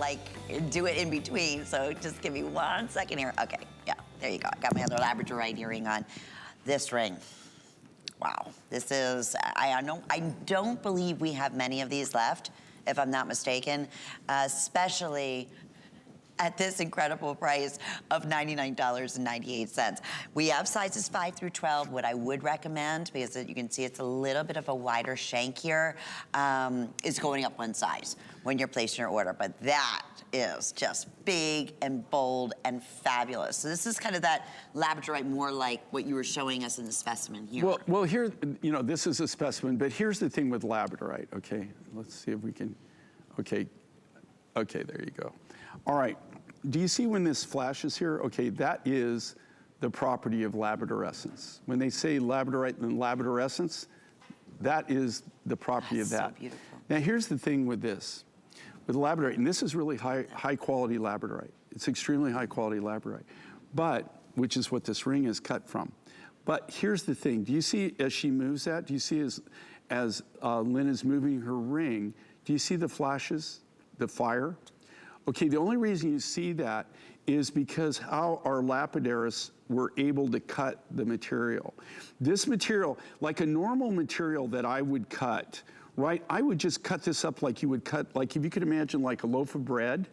like do it in between, so just give me 1 second here. Okay, yeah, there you go. I got my other Labradorite earring on. This ring, wow. This is, I don't believe we have many of these left, if I'm not mistaken, especially at this incredible price of $99.98. We have sizes 5 through 12. What I would recommend, because you can see it's a little bit of a wider shank here, is going up 1 size when you're placing your order. But that is just big and bold and fabulous. So this is kind of that Labradorite, more like what you were showing us in the specimen here. Well, here, you know, this is a specimen, but here's the thing with Labradorite, okay? Let's see if we can, okay, there you go. All right, do you see when this flashes here? Okay, that is the property of labradorescence. When they say Labradorite and labradorescence, that is the property of that. So beautiful. Now here's the thing with this, with Labradorite, and this is really high quality Labradorite. It's extremely high quality Labradorite, but, which is what this ring is cut from. But here's the thing, do you see as she moves that, do you see as Lynn is moving her ring, do you see the flashes, the fire? Okay, the only reason you see that is because how our lapidarists were able to cut the material. This material, like a normal material that I would cut, right? I would just cut this up like you would cut, like if you could imagine like a loaf of bread,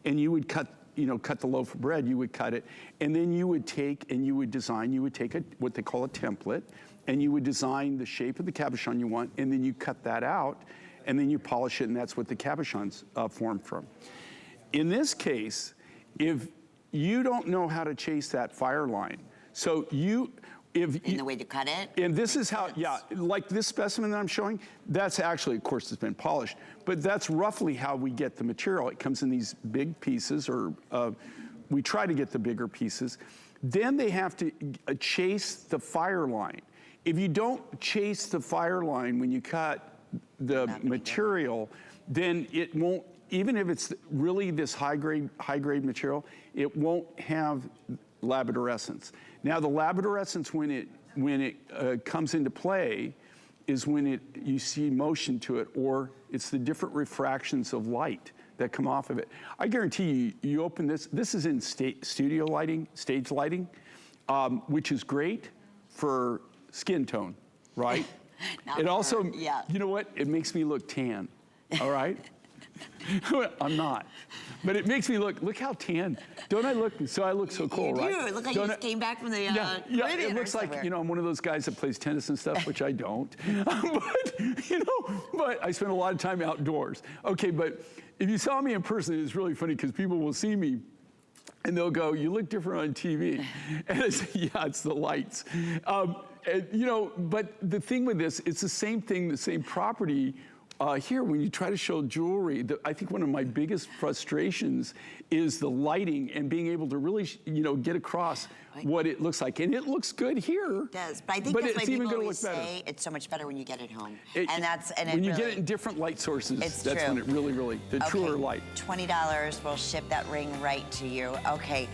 and you would cut, you know, cut the loaf of bread, you would cut it, and then you would take and you would design, you would take what they call a template, and you would design the shape of the cabochon you want, and then you cut that out, and then you polish it, and that's what the cabochon's formed from. In this case, if you don't know how to chase that fire line, so in the way to cut it? And this is how, yeah, like this specimen that I'm showing, that's actually, of course, it's been polished, but that's roughly how we get the material. It comes in these big pieces, or we try to get the bigger pieces. Then they have to chase the fire line. If you don't chase the fire line when you cut the material, then it won't, even if it's really this high grade material, it won't have labradorescence. Now the labradorescence, when it comes into play, is when you see motion to it, or it's the different refractions of light that come off of it. I guarantee you open this is in studio lighting, stage lighting, which is great for skin tone, right? It also, yeah. You know what? It makes me look tan, all right? I'm not, but it makes me look how tan. Don't I look, so I look so cool, right? You do, look like you just came back from the Caribbean. It looks like, you know, I'm one of those guys that plays tennis and stuff, which I don't. But I spend a lot of time outdoors. Okay, but if you saw me in person, it's really funny because people will see me and they'll go, "You look different on TV." And I say, "Yeah, it's the lights." And, you know, but the thing with this, it's the same thing, the same property. Here, when you try to show jewelry, I think one of my biggest frustrations is the lighting and being able to really, you know, get across what it looks like. And it looks good here. It does, but I think that's why people always say it's so much better when you get it home. When you get it in different light sources, that's when it really, the truer light. $20, we'll ship that ring right to you. Okay.